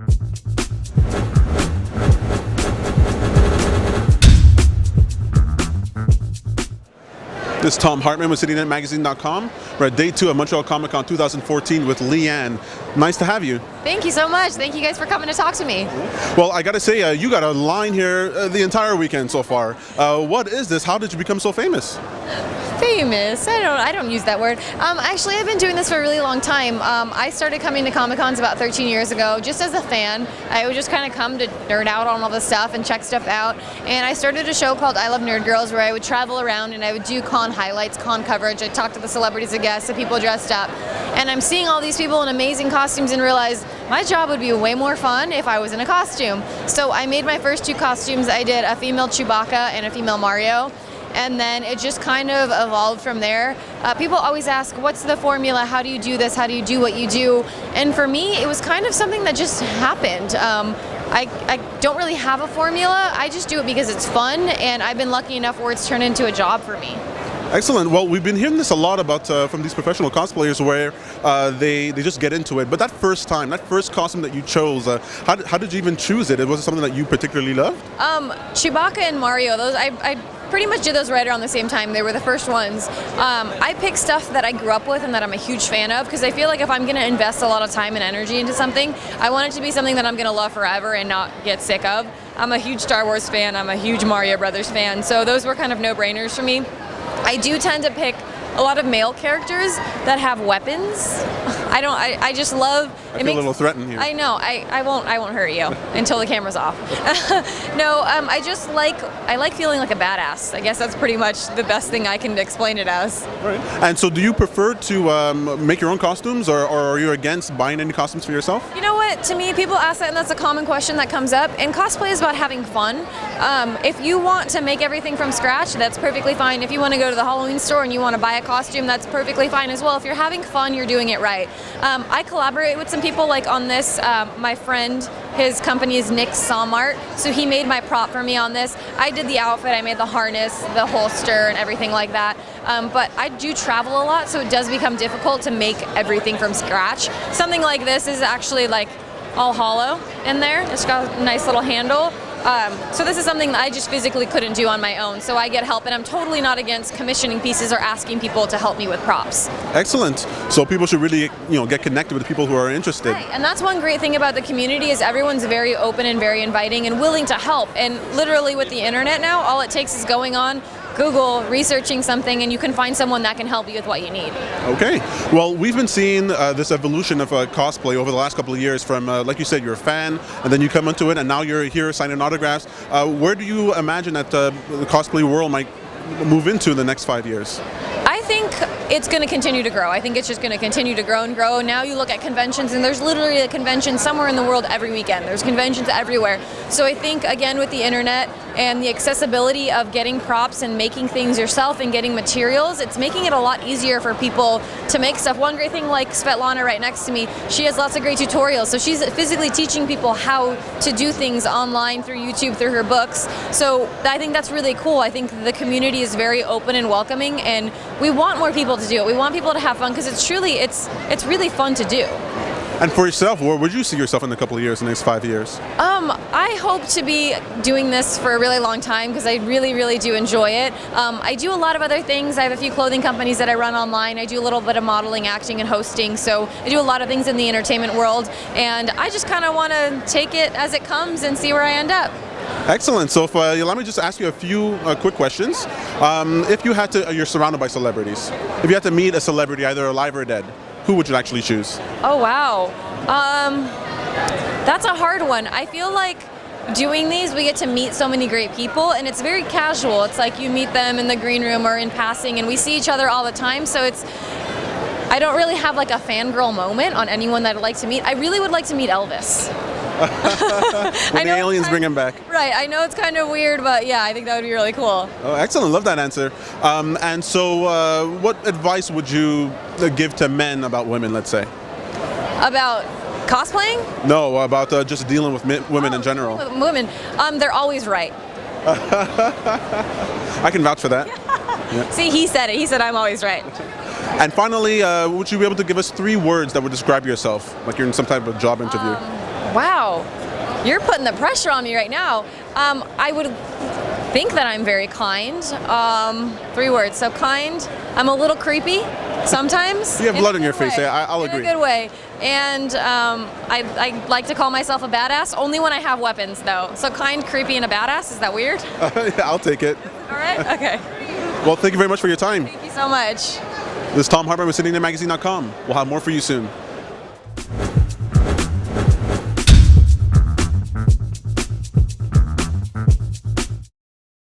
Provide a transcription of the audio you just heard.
This is Tom Hartman with CityNetMagazine.com. We're at day 2 of Montreal Comiccon 2014 with LeeAnna. Nice to have you. Thank you so much. Thank you guys for coming to talk to me. Well, I gotta say, you got a line here the entire weekend so far. What is this? How did you become so famous? Famous? I don't use that word. Actually, I've been doing this for a really long time. I started coming to Comic-Cons about 13 years ago, just as a fan. I would just kind of come to nerd out on all this stuff and check stuff out. And I started a show called I Love Nerd Girls, where I would travel around and I would do con highlights, con coverage. I'd talk to the celebrities and guests, the people dressed up. And I'm seeing all these people in amazing costumes and realize my job would be way more fun if I was in a costume. So I made my first 2 costumes. I did a female Chebacca and a female Mario. And then it just kind of evolved from there. People always ask, what's the formula? How do you do this? How do you do what you do? And for me, it was kind of something that just happened. I don't really have a formula. I just do it because it's fun, and I've been lucky enough where it's turned into a job for me. Excellent. Well, we've been hearing this a lot about from these professional cosplayers where they just get into it. But that first time, that first costume that you chose, how did you even choose it? Was it something that you particularly loved? Chewbacca and Mario, those I pretty much did those right around the same time. They were the first ones. I pick stuff that I grew up with and that I'm a huge fan of, because I feel like if I'm going to invest a lot of time and energy into something, I want it to be something that I'm going to love forever and not get sick of. I'm a huge Star Wars fan. I'm a huge Mario Brothers fan. So those were kind of no-brainers for me. I do tend to pick a lot of male characters that have weapons. I just love. I feel a little threatened here. I know. I won't hurt you until the camera's off. No, I like feeling like a badass. I guess that's pretty much the best thing I can explain it as. Right. And so, do you prefer to make your own costumes, or are you against buying any costumes for yourself? You know what? To me, people ask that, and that's a common question that comes up. And cosplay is about having fun. If you want to make everything from scratch, that's perfectly fine. If you want to go to the Halloween store and you want to buy a costume, that's perfectly fine as well. If you're having fun, you're doing it right. I collaborate with some people like on this. My friend, his company is Nick Samart, so he made my prop for me on this. I did the outfit, I made the harness, the holster, and everything like that. But I do travel a lot, so it does become difficult to make everything from scratch. Something like this is actually like all hollow in there. It's got a nice little handle. So this is something that I just physically couldn't do on my own, so I get help, and I'm totally not against commissioning pieces or asking people to help me with props. Excellent. So people should really, get connected with people who are interested. Right, and that's one great thing about the community is everyone's very open and very inviting and willing to help. And literally with the internet now, all it takes is going on Google, researching something, and you can find someone that can help you with what you need. Okay. Well, we've been seeing this evolution of cosplay over the last couple of years from, like you said, you're a fan, and then you come into it, and now you're here signing autographs. Where do you imagine that the cosplay world might move into in the next 5 years? I think it's going to continue to grow. I think it's just going to continue to grow and grow. Now you look at conventions, and there's literally a convention somewhere in the world every weekend. There's conventions everywhere. So I think, again, with the internet and the accessibility of getting props and making things yourself and getting materials, it's making it a lot easier for people to make stuff. One great thing, like Svetlana right next to me, she has lots of great tutorials. So she's physically teaching people how to do things online through YouTube, through her books. So I think that's really cool. I think the community is very open and welcoming, and we want more people to do it. We want people to have fun, because it's really fun to do. And for yourself, where would you see yourself in a couple of years, the next 5 years? I hope to be doing this for a really long time, because I really, really do enjoy it. I do a lot of other things. I have a few clothing companies that I run online. I do a little bit of modeling, acting, and hosting. So I do a lot of things in the entertainment world, and I just kind of want to take it as it comes and see where I end up. Excellent. So let me just ask you a few quick questions. If you had to, you're surrounded by celebrities. If you had to meet a celebrity, either alive or dead, who would you actually choose? Oh, wow. That's a hard one. I feel like doing these, we get to meet so many great people, and it's very casual. It's like you meet them in the green room or in passing, and we see each other all the time, so I don't really have like a fangirl moment on anyone that I'd like to meet. I really would like to meet Elvis. When the aliens bring him back. Right, I know it's kind of weird, but yeah, I think that would be really cool. Oh, excellent, love that answer. And so what advice would you give to men about women, let's say? About cosplaying? No, about just dealing with women in general. With women, they're always right. I can vouch for that. Yeah. See, he said it. He said I'm always right. And finally, would you be able to give us 3 words that would describe yourself, like you're in some type of job interview? Wow, you're putting the pressure on me right now. I would think that I'm very kind. 3 words. So kind. I'm a little creepy sometimes. You have blood on your face. I'll agree. In a good way. And I like to call myself a badass, only when I have weapons, though. So kind, creepy, and a badass. Is that weird? Yeah, I'll take it. All right. Okay. Well, thank you very much for your time. Thank you so much. This is Tom Harper with CityNetMagazine.com. We'll have more for you soon.